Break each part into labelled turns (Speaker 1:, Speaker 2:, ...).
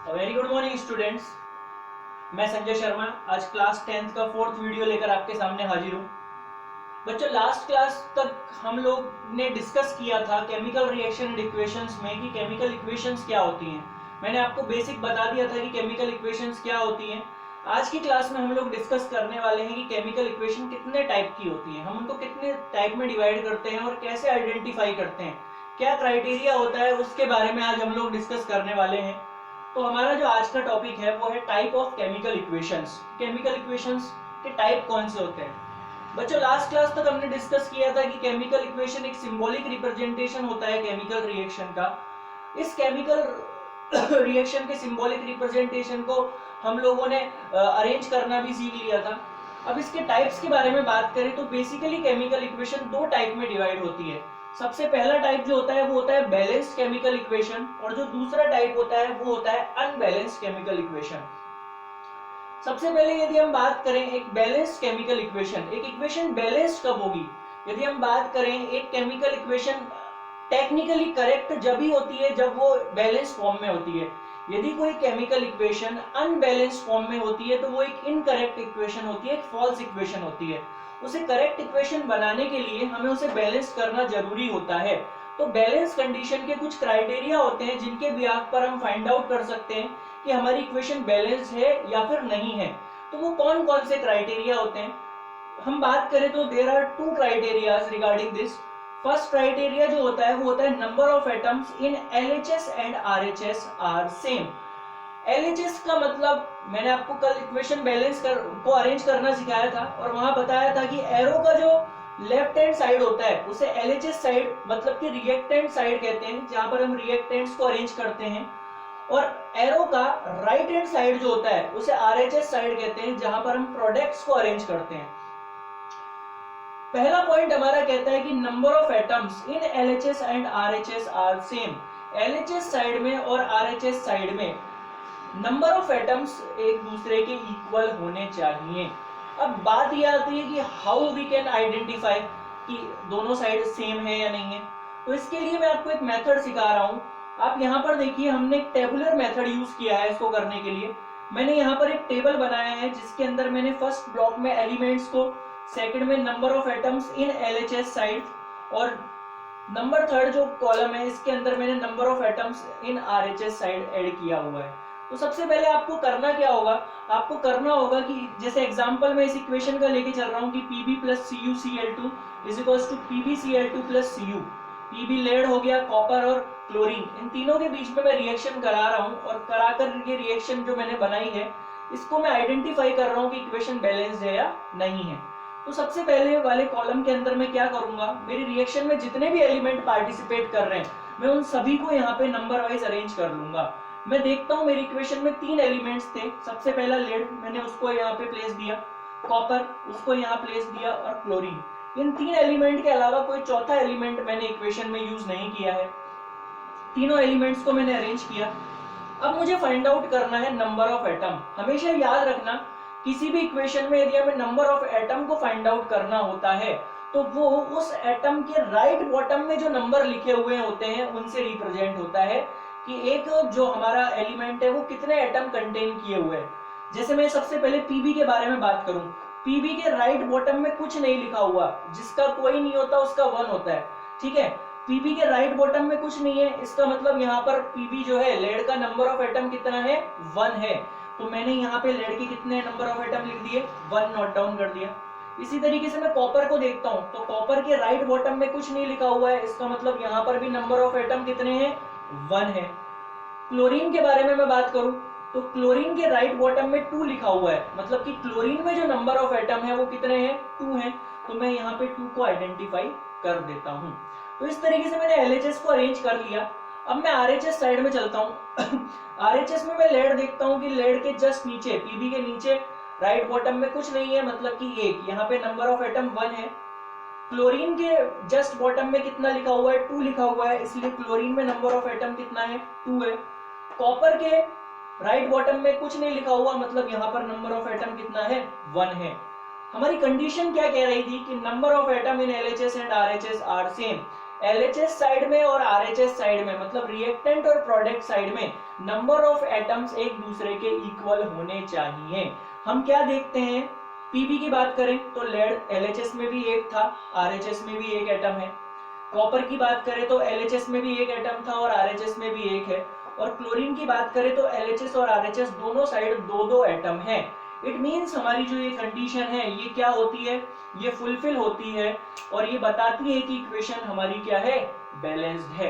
Speaker 1: Very good morning students. मैं संजय शर्मा आज class 10th का फोर्थ वीडियो लेकर आपके सामने हाजिर हूँ। बच्चों, लास्ट क्लास तक हम लोग ने डिस्कस किया था केमिकल रिएक्शन एंड इक्वेशंस में कि केमिकल इक्वेशंस क्या होती हैं। मैंने आपको बेसिक बता दिया था कि केमिकल इक्वेशंस क्या होती हैं। आज की क्लास में हम लोग डिस्कस करने वाले हैं कि केमिकल इक्वेशन कितने टाइप की होती है, हम उनको कितने टाइप में डिवाइड करते हैं और कैसे आइडेंटिफाई करते हैं, क्या क्राइटेरिया होता है, उसके बारे में आज हम लोग डिस्कस करने वाले हैं। तो हमारा जो आज का टॉपिक है वो है type of chemical equations. Chemical equations के टाइप कौन से होते हैं। बच्चों, लास्ट क्लास तक हमने डिस्कस किया था कि केमिकल इक्वेशन एक सिंबॉलिक रिप्रेजेंटेशन होता है केमिकल रिएक्शन का। इस केमिकल रिएक्शन के सिंबॉलिक रिप्रेजेंटेशन को हम लोगों ने अरेंज करना भी सीख लिया था। अब इसके टाइप्स के बारे में बात करें तो बेसिकली केमिकल इक्वेशन दो टाइप में डिवाइड होती है। सबसे पहला टाइप जो होता है वो होता है बैलेंस्ड केमिकल इक्वेशन, और जो दूसरा टाइप होता है वो होता है अनबैलेंस्ड केमिकल इक्वेशन। सबसे पहले यदि हम बात करें एक बैलेंस्ड केमिकल इक्वेशन, एक इक्वेशन बैलेंस्ड कब होगी। यदि हम बात करें एक केमिकल इक्वेशन टेक्निकली करेक्ट जब ही होती है जब वो बैलेंस फॉर्म में होती है। यदि कोई केमिकल इक्वेशन अनबैलेंस्ड फॉर्म में होती है तो वो एक इनकरेक्ट इक्वेशन होती है, एक फॉल्स इक्वेशन होती है। उसे करेक्ट इक्वेशन बनाने के लिए हमें उसे बैलेंस करना जरूरी होता है। तो बैलेंस कंडीशन के कुछ क्राइटेरिया होते हैं जिनके बिहाफ पर हम फाइंड आउट कर सकते हैं कि हमारी इक्वेशन बैलेंस है या फिर नहीं है। तो वो कौन कौन से क्राइटेरिया होते हैं, हम बात करें तो there are two criterias regarding this. First criteria जो होता है वो होता है number of atoms in LHS and RHS are same. LHS का मतलब मैंने आपको कल इक्वेशन बैलेंस को अरेंज करना सिखाया था और वहां बताया था कि एरो का जो लेफ्ट हैंड साइड होता है उसे एलएचएस साइड मतलब कि रिएक्टेंट साइड कहते हैं, जहां पर हम रिएक्टेंट्स को अरेंज करते हैं। और एरो का राइट हैंड साइड जो होता है उसे आरएचएस साइड कहते हैं, जहां पर हम प्रोडक्ट्स को अरेंज करते हैं। पहला पॉइंट हमारा कहता है कि number of atoms in LHS and RHS are same. LHS side में और आरएचएस साइड में नंबर ऑफ एटम्स एक दूसरे के इक्वल होने चाहिए। अब बात यह आती है कि हाउ वी कैन आइडेंटिफाई कि दोनों साइड सेम है या नहीं है। तो इसके लिए मैं आपको एक मेथड सिखा रहा हूं। आप यहाँ पर देखिए, हमने एक टेबुलर मेथड यूज किया है इसको करने के लिए। मैंने यहाँ पर एक टेबल बनाया है जिसके अंदर मैंने फर्स्ट ब्लॉक में एलिमेंट्स को, सेकंड में number of atoms in LHS side, और नंबर थर्ड जो कॉलम है इसके अंदर मैंने number of atoms in RHS side add किया हुआ है। तो सबसे पहले आपको करना क्या होगा, आपको करना होगा कि जैसे एग्जांपल में इस इक्वेशन का लेके चल रहा हूं कि Pb plus CuCl2 is equals to PbCl2 plus Cu। Pb lead हो गया कॉपर और क्लोरीन, इन तीनों के बीच में मैं रिएक्शन करा रहा हूं और कराकर ये रिएक्शन जो मैंने बनाई है इसको मैं आइडेंटिफाई कर रहा हूं कि इक्वेशन बैलेंस्ड है या नहीं है। तो सबसे पहले वाले कॉलम के अंदर मैं क्या करूंगा, मेरी रिएक्शन में जितने भी एलिमेंट पार्टिसिपेट कर रहे हैं मैं उन सभी को यहाँ पे नंबर वाइज अरेंज कर लूंगा। मैं देखता हूँ मेरी इक्वेशन में तीन एलिमेंट्स थे। सबसे पहला लेड, मैंने उसको यहाँ पे प्लेस दिया, कॉपर उसको यहाँ प्लेस दिया, और क्लोरीन। इन तीन एलिमेंट के अलावा कोई चौथा एलिमेंट मैंने इक्वेशन में यूज नहीं किया है। तीनों एलिमेंट्स को मैंने अरेंज किया। अब मुझे फाइंड आउट करना है नंबर ऑफ एटम। हमेशा याद रखना, किसी भी इक्वेशन में यदि हमें नंबर ऑफ एटम को फाइंड आउट करना होता है तो वो उस एटम के राइट बॉटम में जो नंबर लिखे हुए होते हैं उनसे रिप्रेजेंट होता है कि एक जो हमारा एलिमेंट है वो कितने एटम कंटेन किए हुए हैं। जैसे मैं सबसे पहले पीबी के बारे में बात करूं, पीबी के राइट बॉटम में कुछ नहीं लिखा हुआ, जिसका कोई नहीं होता उसका वन होता है। ठीक है, पीबी के राइट बॉटम में कुछ नहीं है, इसका मतलब यहाँ पर पीबी जो है लेड का नंबर ऑफ एटम कितना है, 1 है। तो मैंने यहाँ पे लेड के कितने नंबर ऑफ एटम लिख दिए, 1 नोट डाउन कर दिया। इसी तरीके से मैं कॉपर को देखता हूँ तो कॉपर के राइट बॉटम में कुछ नहीं लिखा हुआ है, इसका मतलब यहाँ पर भी नंबर ऑफ एटम कितने हैं, 1 है। क्लोरीन के बारे में मैं बात करूं तो क्लोरीन के राइट बॉटम में 2 लिखा हुआ है, मतलब कि क्लोरीन में जो नंबर ऑफ एटम है वो कितने हैं, 2 हैं। तो मैं यहाँ पे 2 को आइडेंटिफाई कर देता हूँ। तो इस तरीके से मैंने एलएचएस को अरेंज कर लिया। अब मैं आरएचएस साइड में चलता हूँ। आरएचएस में मैं लेड देखता हूँ कि लेड के जस्ट नीचे, पीबी के नीचे राइट बॉटम में कुछ नहीं है, मतलब कि 1, यहाँ पे नंबर ऑफ एटम 1 है। क्लोरीन के जस्ट बॉटम में कितना लिखा हुआ है, 2 लिखा हुआ है, इसलिए क्लोरीन में नंबर ऑफ एटम कितना है, 2 है। कॉपर के राइट बॉटम में कुछ नहीं लिखा हुआ, मतलब यहाँ पर नंबर ऑफ एटम कितना है, 1 है। हमारी कंडीशन क्या कह रही थी कि number of atom in LHS and RHS are same. LHS side में और RHS साइड में, मतलब रिएक्टेंट और प्रोडक्ट साइड में नंबर ऑफ एटम्स एक दूसरे के इक्वल होने चाहिए। हम क्या देखते हैं, पीबी की बात करें तो लेड LHS में भी एक था, RHS में भी एक एटम है। कॉपर की बात करें तो LHS में भी एक एटम था और RHS में भी एक है। और क्लोरीन की बात करें तो LHS और RHS दोनों साइड दो दो एटम है। इट मीन्स हमारी जो ये कंडीशन है ये क्या होती है, ये फुलफिल होती है और ये बताती है कि इक्वेशन हमारी क्या है, बैलेंस्ड है।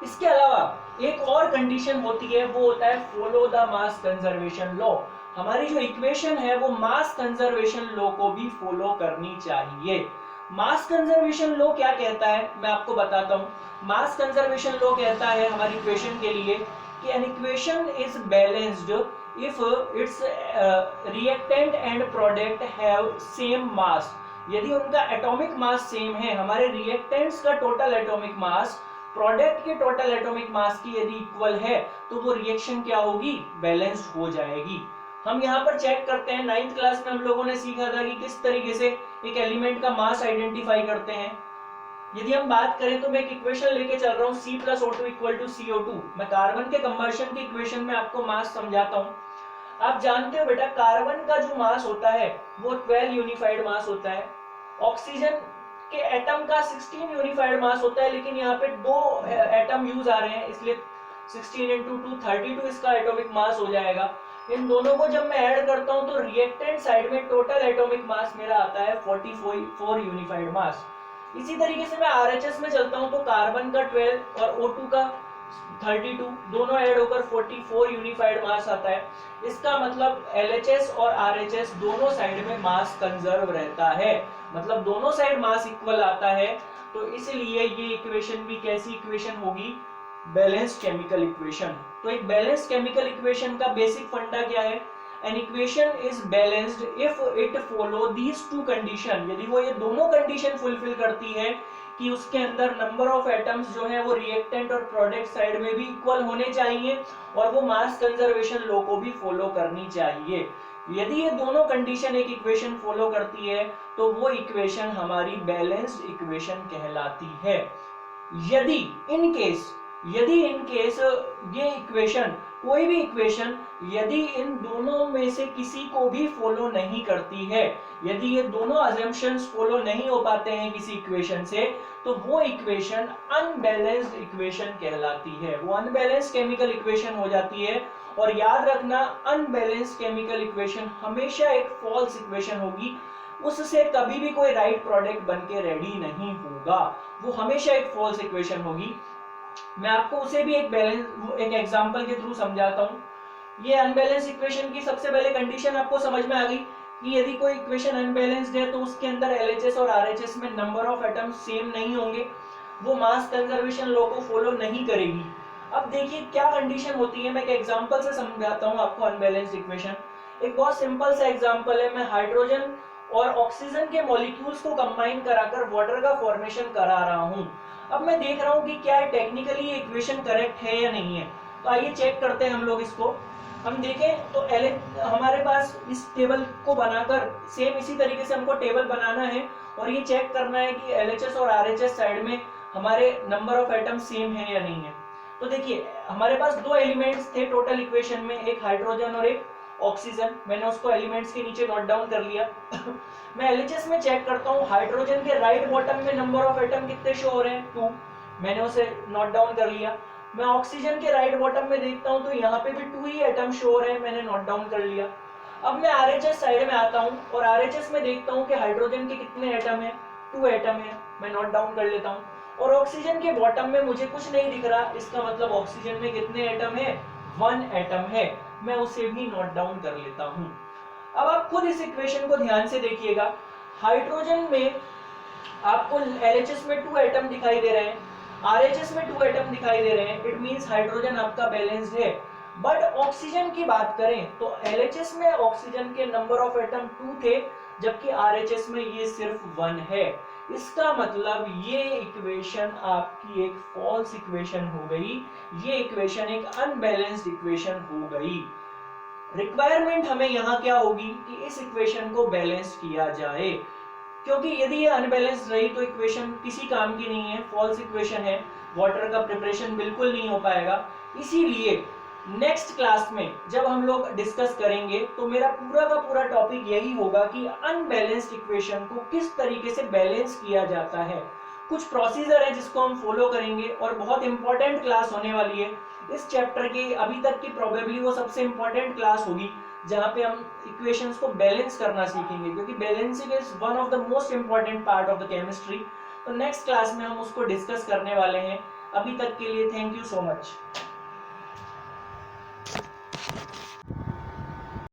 Speaker 1: इसके अलावा एक और कंडीशन होती है, वो होता है follow the mass conservation law. हमारी जो इक्वेशन है वो मास कंजर्वेशन लॉ को भी फॉलो करनी चाहिए। मास कंजर्वेशन लॉ क्या कहता है, मैं आपको बताता हूं। मास कंजर्वेशन लॉ कहता है हमारी इक्वेशन के लिए कि an equation is balanced if it's reactant and product have same mass. यदि उनका एटॉमिक मास सेम है, हमारे रिएक्टेंट्स का टोटल एटॉमिक मास प्रोडक्ट के टोटल एटॉमिक मास की यदि इक्वल है तो वो रिएक्शन क्या होगी, बैलेंस्ड हो जाएगी। हम यहाँ पर चेक करते हैं, 9th क्लास में हम लोगों ने सीखा था कि किस तरीके से एक एलिमेंट का मास आइडेंटिफाई करते हैं। यदि हम बात करें तो मैं एक इक्वेशन लेके चल रहा हूँ C+O2 इक्वल टू CO2। मैं कार्बन के कंबर्शन की इक्वेशन में आपको मास समझाता हूँ। आप जानते हो बेटा, कार्बन का जो मास होता है वो 12 यूनिफाइड मास होता है। ऑक्सीजन के एटम का 16 यूनिफाइड मास होता है, लेकिन यहाँ पे दो एटम यूज आ रहे हैं, इसलिए 16 इंटू 2 32 इसका एटॉमिक मास हो जाएगा। इन दोनों को जब मैं ऐड करता हूँ तो रिएक्टेंट साइड में टोटल एटॉमिक मास मेरा आता है 44 यूनिफाइड मास। इसी तरीके से मैं RHS में चलता हूँ तो कार्बन का 12 और O2 का 32 दोनों ऐड होकर 44 यूनिफाइड मास आता है। इसका मतलब LHS और RHS दोनों साइड में मास कंजर्व रहता है, मतलब दोनों साइड मास इक्वल आता है। तो इसलिए ये इक्वेशन भी कैसी इक्वेशन होगी, बैलेंस्ड केमिकल इक्वेशन। तो एक बैलेंस्ड केमिकल इक्वेशन का बेसिक फंडा क्या है, an equation is balanced if it follow these two condition. यदि वो ये दोनों कंडीशन फुलफिल करती है कि उसके अंदर नंबर ऑफ एटम्स जो है वो रिएक्टेंट और प्रोडक्ट साइड में भी इक्वल होने चाहिए और वो मास कंजर्वेशन लॉ को भी फॉलो करनी चाहिए। यदि ये दोनों कंडीशन एक इक्वेशन फॉलो करती है तो वो इक्वेशन हमारी बैलेंस्ड इक्वेशन कहलाती है। यदि इन केस ये इक्वेशन, कोई भी इक्वेशन यदि इन दोनों में से किसी को भी फॉलो नहीं करती है, यदि ये दोनों अजम्पशंस फॉलो नहीं हो पाते हैं किसी इक्वेशन से, तो वो इक्वेशन अनबैलेंस्ड इक्वेशन कहलाती है, वो अनबैलेंस्ड केमिकल इक्वेशन हो जाती है। और याद रखना, अनबैलेंस्ड केमिकल इक्वेशन हमेशा एक फॉल्स इक्वेशन होगी, उससे कभी भी कोई राइट प्रोडक्ट बनके रेडी नहीं होगा, वो हमेशा एक फॉल्स इक्वेशन होगी। मैं आपको उसे भी एक एग्जांपल के थ्रू समझाता हूं। ये अनबैलेंस इक्वेशन की सबसे पहले कंडीशन आपको समझ में आ गई कि यदि कोई इक्वेशन अनबैलेंस्ड है तो उसके अंदर LHS और RHS में नंबर ऑफ एटम्स सेम नहीं होंगे, वो मास कंजर्वेशन लॉ को फॉलो नहीं करेगी। अब देखिए क्या कंडीशन होती है, मैं एक एग्जांपल से समझाता हूं आपको अनबैलेंस्ड इक्वेशन। एक बहुत सिंपल सा एग्जांपल है, मैं हाइड्रोजन और ऑक्सीजन के मॉलिक्यूल्स को कंबाइन कराकर वाटर का फॉर्मेशन करा रहा हूं। अब मैं देख रहा हूं कि क्या टेक्निकली ये इक्वेशन करेक्ट है या नहीं है। तो आइए चेक करते हैं हम लोग इसको। हम देखें तो हमारे पास इस टेबल को बनाकर सेम इसी तरीके से हमको टेबल बनाना है और ये चेक करना है कि LHS और RHS साइड में हमारे नंबर ऑफ एटम सेम है या नहीं है। तो देखिए हमारे पास दो एलिमेंट्स थे टोटल इक्वेशन में, एक हाइड्रोजन और एक ऑक्सीजन। मैंने उसको एलिमेंट्स के नीचे नोट डाउन कर लिया। मैं LHS में चेक करता हूँ, हाइड्रोजन के राइट बॉटम में नंबर ऑफ एटम कितने शो हो रहे हैं, 2, मैंने उसे नोट डाउन कर लिया। मैं ऑक्सीजन के राइट बॉटम में देखता हूँ तो यहाँ पे भी 2 ही एटम शो हो रहे हैं, मैंने नोट डाउन कर लिया। अब मैं RHS साइड में आता हूँ और RHS में देखता हूँ कि हाइड्रोजन के कितने एटम है, 2 एटम है, मैं नोट डाउन कर लेता हूँ। और ऑक्सीजन के बॉटम में मुझे कुछ नहीं दिख रहा, इसका मतलब ऑक्सीजन में कितने एटम है, 1 एटम है, मैं उसे भी नोट डाउन कर लेता हूं। अब आप खुद इस इक्वेशन को ध्यान से देखिएगा, हाइड्रोजन में आपको LHS में 2 एटम दिखाई दे रहे हैं, RHS में 2 एटम दिखाई दे रहे हैं, इट मींस हाइड्रोजन आपका बैलेंस्ड है। बट ऑक्सीजन की बात करें तो LHS में ऑक्सीजन के नंबर ऑफ एटम 2 थे, जबकि RHS में ये सिर्फ 1 है। इसका मतलब ये इक्वेशन आपकी एक फॉल्स इक्वेशन हो गई, ये इक्वेशन एक अनबैलेंस्ड इक्वेशन हो गई। रिक्वायरमेंट हमें यहाँ क्या होगी कि इस इक्वेशन को बैलेंस किया जाए। क्योंकि यदि ये अनबैलेंस्ड रही तो इक्वेशन किसी काम की नहीं है, फॉल्स इक्वेशन है, वाटर का प्रिपरेशन बिल्कुल नहीं हो पाएगा। इसीलिए नेक्स्ट क्लास में जब हम लोग डिस्कस करेंगे तो मेरा पूरा का पूरा टॉपिक यही होगा कि अनबैलेंस्ड इक्वेशन को किस तरीके से बैलेंस किया जाता है। कुछ प्रोसीजर है जिसको हम फॉलो करेंगे और बहुत इंपॉर्टेंट क्लास होने वाली है इस चैप्टर की। अभी तक की प्रोबेबली वो सबसे इंपॉर्टेंट क्लास होगी जहाँ पे हम इक्वेशंस को बैलेंस करना सीखेंगे, क्योंकि balancing is one of the most important part of the chemistry. तो नेक्स्ट क्लास में हम उसको डिस्कस करने वाले हैं। अभी तक के लिए थैंक यू सो मच।